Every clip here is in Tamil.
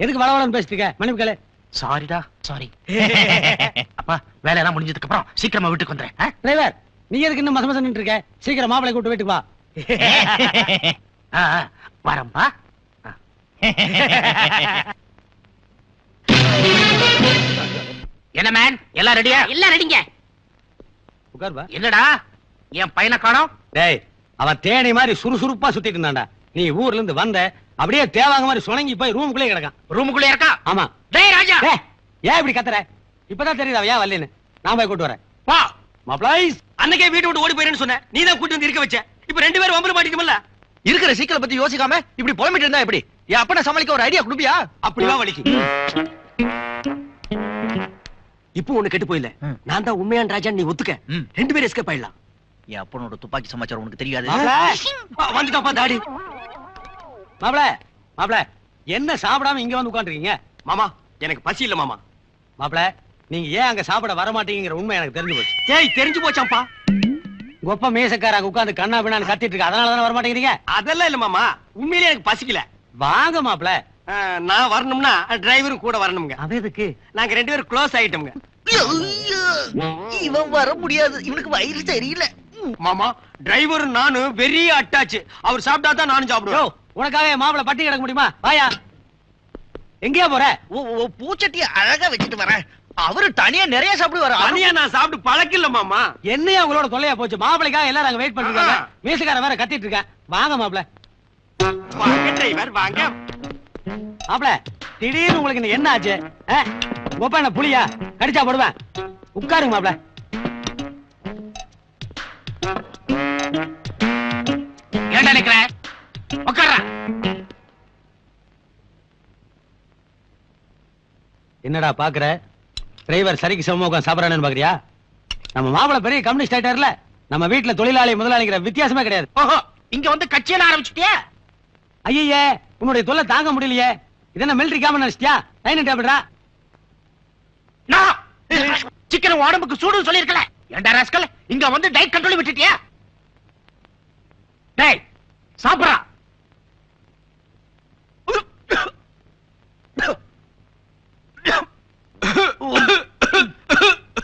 எதுக்கு வளவளன்னு பேசிட்டு இருக்க? மன்னிப்புகளே. சாரிடா, சாரி. அப்பா வேலையெல்லாம் முடிஞ்சதுக்கு அப்புறம் சீக்கிரமா வீட்டுக்கு வந்துறேன். டிரைவர், நீ எதுக்கு இன்னும் மசமச நின்று இருக்க? சீக்கிரம் மாப்பிளை கூட்டு வீட்டுக்கு வா. வரம்பா. என்ன மேன், எல்லாம் ரெடியா? எல்லாம் ரெடிங்க. உட்கார்வா. என்னடா என் பையனை காணோம்? டேய், அவன் தேனி மாதிரி சுறுசுறுப்பா சுத்திட்டு இருந்தான்டா. நீ ஊர்ல இருந்து வந்த அப்படியே தேவாங்க மாதிரி சுணங்கி போய் ரூமுக்குள்ளே கிடக்கான். ரூமுக்குள்ளே இருக்கா? ஆமா. டேய் ராஜா, ஏன் இப்படி கத்துற? இப்பதான் தெரியுதா ஏன் வரலன்னு? நான் போய் கூட்டு வரேன். வா. மாப்ளைஸ், அன்னைக்கே வீட்டு விட்டு ஓடி போயிருன்னு சொன்ன, நீ தான் கூட்டி வந்து இருக்க வச்ச. இப்ப ரெண்டு பேரும் வம்பல மாட்டிக்கோமல்ல. இருக்கிற சீக்கிரம் பத்தி யோசிக்காம இப்படி புலம்பிட்டு இருந்தா எப்படி? என் அப்பனை சமாளிக்க ஒரு ஐடியா கொடுப்பியா? அப்படிவா வலிக்கு. இப்போ ஒண்ணு கெட்டு போயில. நான் தான் உண்மையான ராஜான்னு நீ ஒத்துக்க. ரெண்டு பேரும் எஸ்கேப் ஆயிடலாம். என் அப்பனோட துப்பாக்கி சமாச்சாரம் உனக்கு தெரியாது. வந்துட்டாப்பா தாடி. மாப்ள என்ன சாப்பிடாம இங்க வந்து உட்காந்துருக்கீங்க? மாமா, எனக்கு பசி இல்ல மாமா. மாப்ள, நீங்க ஏன் அங்க சாப்பிட வர மாட்டீங்கிற உண்மை எனக்கு தெரிஞ்சு போச்சு. ஏய், தெரிஞ்சு போச்சாப்பா. கொப்ப மேசக்காரங்க உட்கார்ந்து கண்ணா பின்னான்னு கத்திட்டு இருக்க, அதனால தானே வர மாட்டேங்கிறீங்க? அதெல்லாம் இல்ல மாமா, உண்மையிலேயே எனக்கு பசிக்கல. வாங்க மாப்ள. நான் வரணும்னா டிரைவரும் கூட வரணுங்க. அது எதுக்கு? நாங்க ரெண்டு பேரும் க்ளோஸ் ஆயிட்டோம்ங்க. இவன் வர முடியாது, இவனுக்கு வயிறு சரியில்ல. மாமா, டிரைவரும் நானும் வெறிய அட்டாச்சு. அவர் சாப்பிட்டா தான் நானும் சாப்பிடுவோம். உனக்காக மாப்பிள பட்டி கிடக்க முடியுமா? வாயா. எங்கேயா போற? பூச்சட்டிய அழகா வச்சுட்டு வரேன். அவரு தனியா நிறைய சாப்பிடுவாரு. தனியா நான் சாப்பிட்டு பழக்கில்ல மாமா. என்னையா உங்களோட தொல்லையா போச்சு? மாப்பிளைக்காக எல்லாரும் அங்க வெயிட் பண்ணிருக்காங்க. மீசக்காரன் வேற கத்திட்டு இருக்கேன். வாங்க மாப்பிள. வாங்க டிரைவர், வாங்க. மாப்பிள, திடீர்னு உங்களுக்கு என்ன ஆச்சு? ஒப்ப என்ன புளியா? கடிச்சா போடுவேன். உட்காருங்க மாப்பிள. ஏன்டா நிக்கிற? உட்கார்றா. என்னடா பாக்குற? டிரைவர் சரிக்கு சமமா உட்கார்ந்து சாப்பிடறானு பாக்குறியா? நம்ம மாப்பிள பெரிய கம்யூனிஸ்ட் ஆயிட்டார்ல. நம்ம வீட்டுல தொழிலாளி முதலாளிங்கிற வித்தியாசமே கிடையாது. ஓஹோ, இங்க வந்து கட்சியெல்லாம் ஆரம்பிச்சிட்டியா? ஐயே, உன்னுடைய தொல்லை தாங்க முடியலையே. இது என்ன மிலிட்டரி காமன் நினைச்சிட்டியா? டைனிங் டேபிள்ரா. சிக்கன் உடம்புக்கு சூடு சொல்லிருக்கல. ஏண்டா ராஸ்கல், இங்க வந்து டயட் கண்ட்ரோல் விட்டுட்டியா? டேய், சாப்பிடுறா.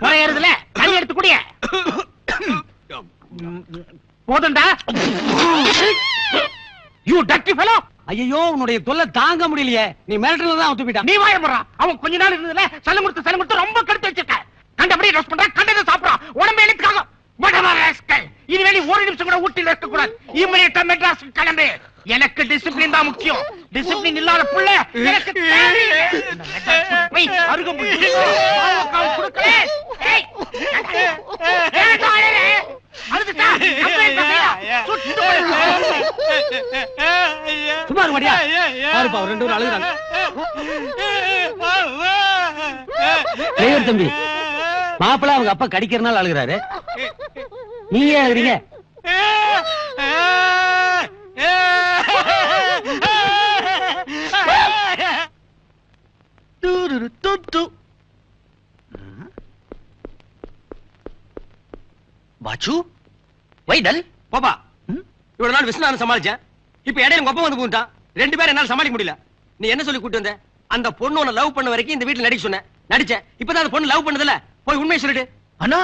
குறையறதுல தண்ணி எடுத்து குடிய. போதும்டா. You dirty fellow. ஐயோ, உன்னுடைய தொல்லை தாங்க முடியலையே. நீ மிலிட்டரில தான் ஒத்துப்பிட்டான். நீ வாய போறா. அவன் கொஞ்ச நாள் இருந்ததுல சலமுத்து ரொம்ப கடுத்து வச்சிருக்க. கண்டபடி ரோஸ் பண்ற, கண்டதை சாப்பிடுறான். உடம்பு எழுத்துக்காக இனிமே நீ ஒரு நிமிஷம் கூட ஊட்டில இருக்க கூடாது. இமிடியேட்டா மெட்ராஸ் கிளம்பு. எனக்கு டிசிப்ளின் தான் முக்கியம். டிசிப்ளின் இல்லாத புள்ள எனக்கு தேவை. அருகம்புல் கொடுக்கல. சும்மா இருமாடியா? பாருப்பா, ஒரு ரெண்டு பேரும் அழுகுறாங்க. டிரைவர் தம்பி, மாப்பிள அவங்க அப்பா கடிக்கிறனால அழுகுறாரு. நீங்க ஏன் அழுகுறீங்க? பாச்சு, வைடல் பாப்பா, இவ்வளவு நாள் விஸ்வநாதன் சமாளிச்சேன். இப்ப இடையில உங்க அப்பா வந்து போட்டான். ரெண்டு பேரும் என்னால சமாளிக்க முடியல. நீ என்ன சொல்லி கூட்டு வந்த? அந்த பொண்ணு உன்னை லவ் பண்ண வரைக்கும் இந்த வீட்டுல நடிக்க சொன்னேன். நடிச்சேன். இப்பதான் அந்த பொண்ணு லவ் பண்ணதுல போய் உண்மையை சொல்லிட்டு. அண்ணா,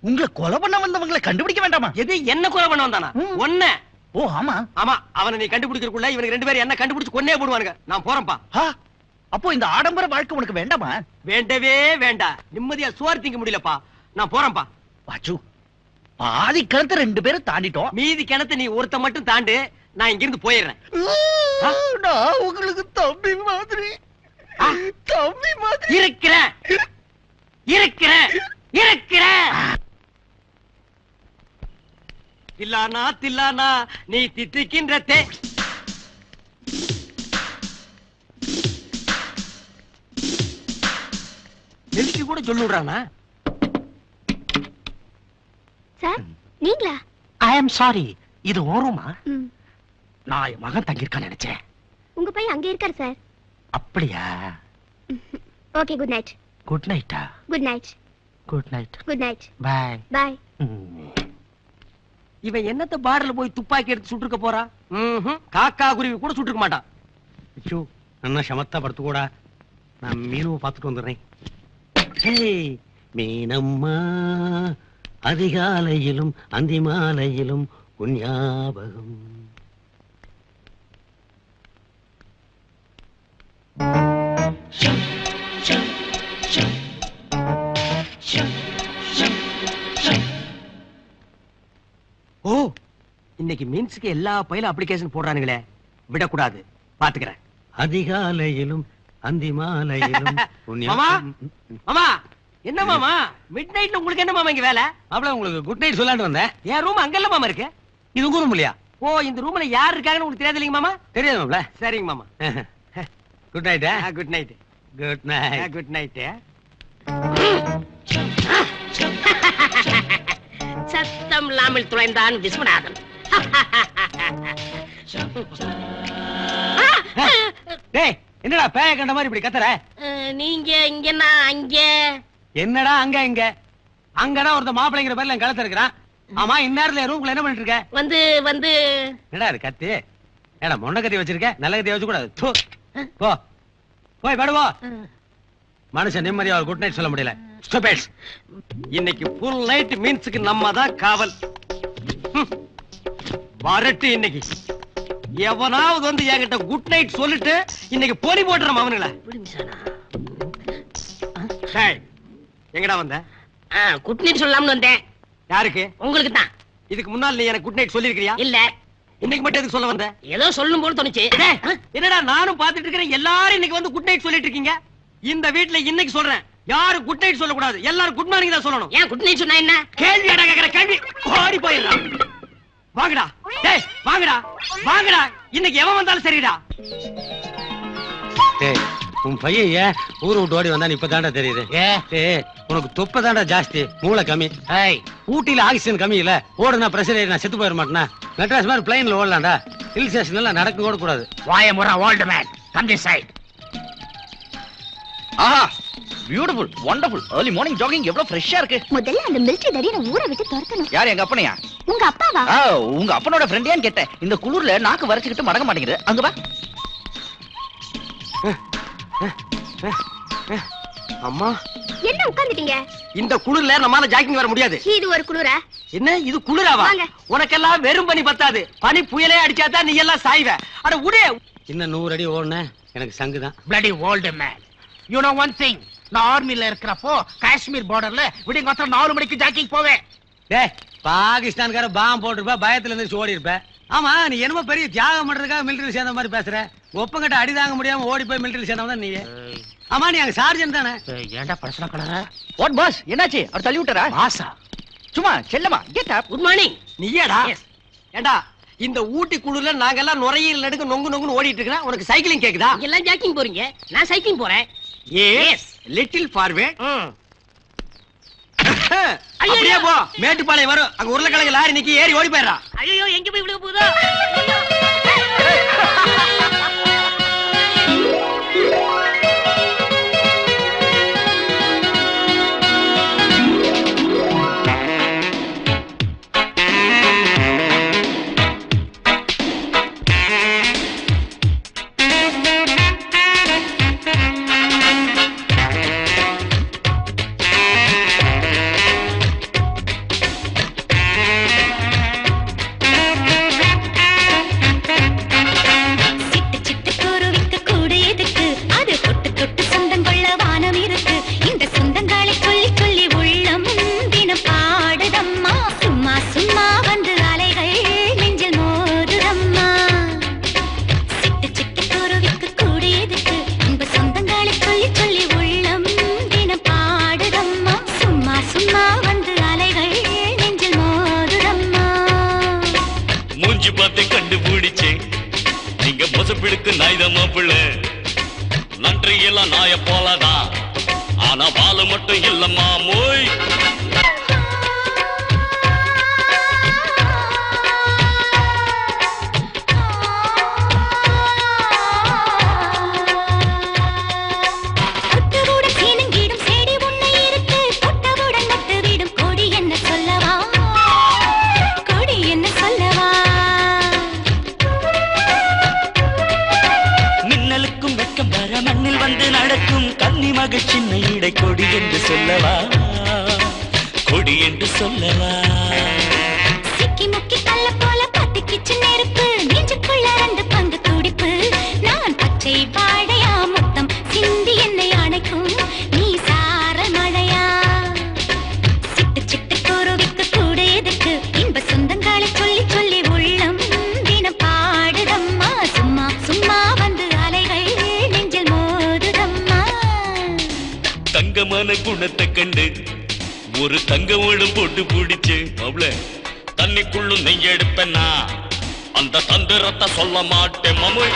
உங்களை கொலை பண்ண வந்தவங்களை கண்டுபிடிக்க வேண்டாமா? எது என்ன கொலை பண்ண வந்தானா? ஒண்ணு. ஓ ஆமா ஆமா, அவனை நீ கண்டுபிடிக்கிறதுக்குள்ள இவனுக்கு ரெண்டு பேரும் என்ன கண்டுபிடிச்சு கொன்னே போடுவானுங்க. நான் போறேன்பா. அப்போ இந்த ஆடம்பர வாழ்க்கை உனக்கு வேண்டாமா? வேண்டவே வேண்டாம். நிம்மதியா சோறு திங்க முடியலப்பா. நான் போறேன்பா. பாச்சு, பாதி கணத்தை ரெண்டு பேரும் தாண்டிட்டோம். மீதி கிணத்தை நீ ஒருத்த மட்டும் தாண்டு. நான் இங்க இருந்து போயிடுறேன். நான் உங்களுக்கு தம்பி மாதிரி இருக்கிறேன். தில்லானா தில்லானா நீ தித்திக்கின்ற தே. நெல்கி கூட சொல்லுறானா? சார், நீங்களா? ஐ அம் சாரி. இது ஓரமா? நான் என் மகன் தங்கியிருக்கான்னு நினைச்சேன். உங்க பையன் அங்கே இருக்காரு சார். அப்படியா? Okay, good night. குட் நைட்டா? Good night. Good night. Good night. Bye. Bye. இவன் என்னத்த பார்ல போய் துப்பாக்கி எடுத்து சுட்டுக்க போறா? காக்கா குருவி கூட சுட்டுக்க மாட்டான். நல்லா சமத்தா படுத்துக்கூடா. நான் மீனுவை பார்த்துட்டு வந்துடுறேன். ஹேய், மீனம்மா அதிகாலையிலும் அந்தி மாலையிலும் உன் ஞாபகம். ஓ, இன்னைக்கு மீன்ஸுக்கு எல்லா பையிலும் அப்ளிகேஷன் போடுறானுங்களே, விடக்கூடாது, பாத்துக்கிறேன். அதிகாலையிலும் அந்தி மாலையிலும் உன் மாமா, ஞாபகம். மாமா, என்ன மாமா மிட் நைட்ல உங்களுக்கு என்ன மாமா இங்க வேலை? மாப்பிள உங்களுக்கு குட் நைட் சொல்லாண்டு வந்தேன். என் ரூம் அங்கல்ல மாமா இருக்கு. இது உங்க ரூம் இல்லையா? ஓ, இந்த ரூம்ல யார் இருக்காங்கன்னு உங்களுக்கு தெரியாது இல்லைங்க மாமா? தெரியாது மாப்பிள. சரிங்க மாமா. Good night. Good night. Good night. Good night. சத்தம் இல்லாமல் துளைந்தான் விஸ்வநாதன். டேய், என்னடா பேய கண்ட மாதிரி இப்படி கத்துற? நீங்க இங்கன்னா அங்க என்னடா அங்க இங்க? அங்கடா ஒருத்த மாப்பிள்ளைங்கிற பேர்ல என் கழுத்து இருக்கிறான். ஆமா, இந்நேரத்துல ரூம்குள்ள என்ன பண்ணிட்டு இருக்க? வந்து என்னடா இது கத்தி? ஏடா மொண்ட கத்தி வச்சிருக்க? நல்ல கத்தி வச்சு கூடாது. தூ. போ போய் படுவோ. மனுஷன் நிம்மதியா ஒரு குட் நைட் சொல்ல முடியல. ஸ்டூபிட்ஸ். இன்னைக்கு ஃபுல் நைட் மீன்ஸுக்கு நம்ம தான் காவல். வரட்டு இன்னைக்கு எவனாவது வந்து என்கிட்ட குட் நைட் சொல்லிட்டு இன்னைக்கு போலி போட்டுறோம் அவனுங்கள. எங்கடா வந்த? குட் நைட் சொல்லலாம்னு வந்தேன். யாருக்கு? உங்களுக்கு தான். இதுக்கு முன்னால் நீ எனக்கு குட் நைட் சொல்லிருக்கியா? இல்ல, இன்னைக்கு மட்டும் எதுக்கு சொல்ல வந்த? ஏதோ சொல்லும் போல தோணுச்சு. என்னடா நானும் பாத்துட்டு இருக்கிறேன், எல்லாரும் இன்னைக்கு வந்து குட் நைட் சொல்லிட்டு இருக்கீங்க. இந்த வீட்ல இன்னைக்கு சொல்றேன், யாரும் குட் நைட் சொல்ல கூடாது, எல்லாரும் குட் மார்னிங் தான் சொல்லணும். ஏன் குட் நைட் சொன்னா என்ன? கேள்வி அடா கேக்குற கேள்வி ஓடி போயிடுறா. வாங்கடா, டேய் வாங்கடா, வாங்கடா, இன்னைக்கு எவன் வந்தாலும் சரிடா. டேய், உன் பையன் ஏன் ஊரு விட்டு ஓடி வந்தான் இப்பதான்டா தெரியுது. டேய், உனக்கு தொப்பை தான்டா ஜாஸ்தி, மூளை கம்மி. ஏய், ஊட்டியில ஆக்சிஜன் கம்மி இல்ல, ஓடுனா பிரஷர் ஏறி நான் செத்து போயிட மாட்டேனா? மெட்ராஸ் மாதிரி பிளைன்ல ஓடலாம்டா. ஹில் ஸ்டேஷன்ல நடக்க கூட கூடாது. வாய முறை old man come this side. ஆஹா, beautiful, wonderful. early morning jogging எவ்வளவு ஃப்ரெஷ்ஷா இருக்கு. முதல்ல அந்த மிலிட்டரி தடியை ஊரை விட்டு துரத்தணும். யார், எங்க அப்பனையா? உங்க அப்பாவா? உங்க அப்பனோட ஃப்ரெண்டியான்னு கேட்டேன். இந்த குளிர்ல நாக்கு வரைச்சுக்கிட்டு மடங்க மாட்டேங்குது. அங்க வா. அம்மா, என்ன உட்கார்ந்துட்டீங்க? இந்த குளிர்ல நம்மால ஜாக்கிங் வர முடியாது. இது ஒரு குளிரா? என்ன இது குளிராவா? வாங்க. உனக்கெல்லாம் வெறும் பனி பத்தாது, பனி புயலே அடிச்சாதான் நீ எல்லாம் சாய்வ. அட உடே. இன்னும் 100 அடி ஓடுன எனக்கு சங்கு தான். bloody old man. You know one thing, நான் ஆர்மில இருக்கிறப்போ காஷ்மீர் பார்டர்ல விடியங்காத்த 4 மணிக்கு ஜாக்கிங் போவேன். டேய், பாகிஸ்தான்கார பாம் போட்டிருப்ப, பயத்துல இருந்து ஓடி இருப்ப. ஆமா, நீ என்னமோ பெரிய தியாகம் பண்றதுக்காக மிலிட்டரி சேர்ந்த மாதிரி பேசுற. ஒப்பங்கிட்ட அடி தாங்க முடியாம ஓடி போய் மிலிட்டரி சேர்ந்தவன் தான் நீ. ஆமா, நீ அங்க சார்ஜன் தானே? ஏன்டா பர்சன கலர? வாட் பாஸ், என்னாச்சு? அவர் தள்ளி விட்டாரா? பாஸா? சும்மா செல்லமா, கெட் அப். Good morning. நீயேடா? Yes. ஏண்டா, இந்த ஊட்டி குளிர்ல நாங்கெல்லாம் நுரையீரல் நடுக்கு நொங்கு நொங்குன்னு ஓடிட்டு இருக்கேன், உனக்கு சைக்கிளிங் கேக்குதா? எல்லாம் ஜாக்கிங் போறீங்க, நான் சைக்கிங் போறேன். Yes, little forward. அப்படியே போ, மேட்டுப்பாளையம் வரும், அங்க உருளைக்கிழங்கு லாரி நிக்கி, ஏறி ஓடி போயிடுறா. ஐயோ, எங்க போய் விழுக போகுதோ? நன்றி எல்லாம் நாய போலதான், ஆனா பாலு மட்டும் இல்லம்மா மோய். மின்னலுக்கும் எழுந்து நடக்கும் கன்னி மகள் சின்ன இடை கொடி என்று சொல்லவா, கொடி என்று சொல்லவா. சிக்கி முக்கி கல்ல போல பத்திக்கிச்சு நெருப்பு, நெஞ்சுக்குள்ள 2 பங்கு துடிப்பு. நான் பச்சை வாழையா மொத்தம் சிந்தி என்னை அணைக்கும் நீ சார மழையா. சிட்டு சிட்டு குருவிக்கு கூட எதுக்கு இன்ப சொந்தங்களை சொல்லி சொல்லி உள்ளம் தினம் பாடுதம்மா. சும்மா சும்மா வந்து அலைகள் நெஞ்சில் மோதுதம்மா. தங்கமான குணத்தை கண்டு ஒரு தங்கமோடும் போட்டு பிடிச்சு அவள தண்ணிக்குள்ளும் நெய்யெடுப்பேன்னா அந்த தந்திரத்தை சொல்ல மாட்டேன் மாமு.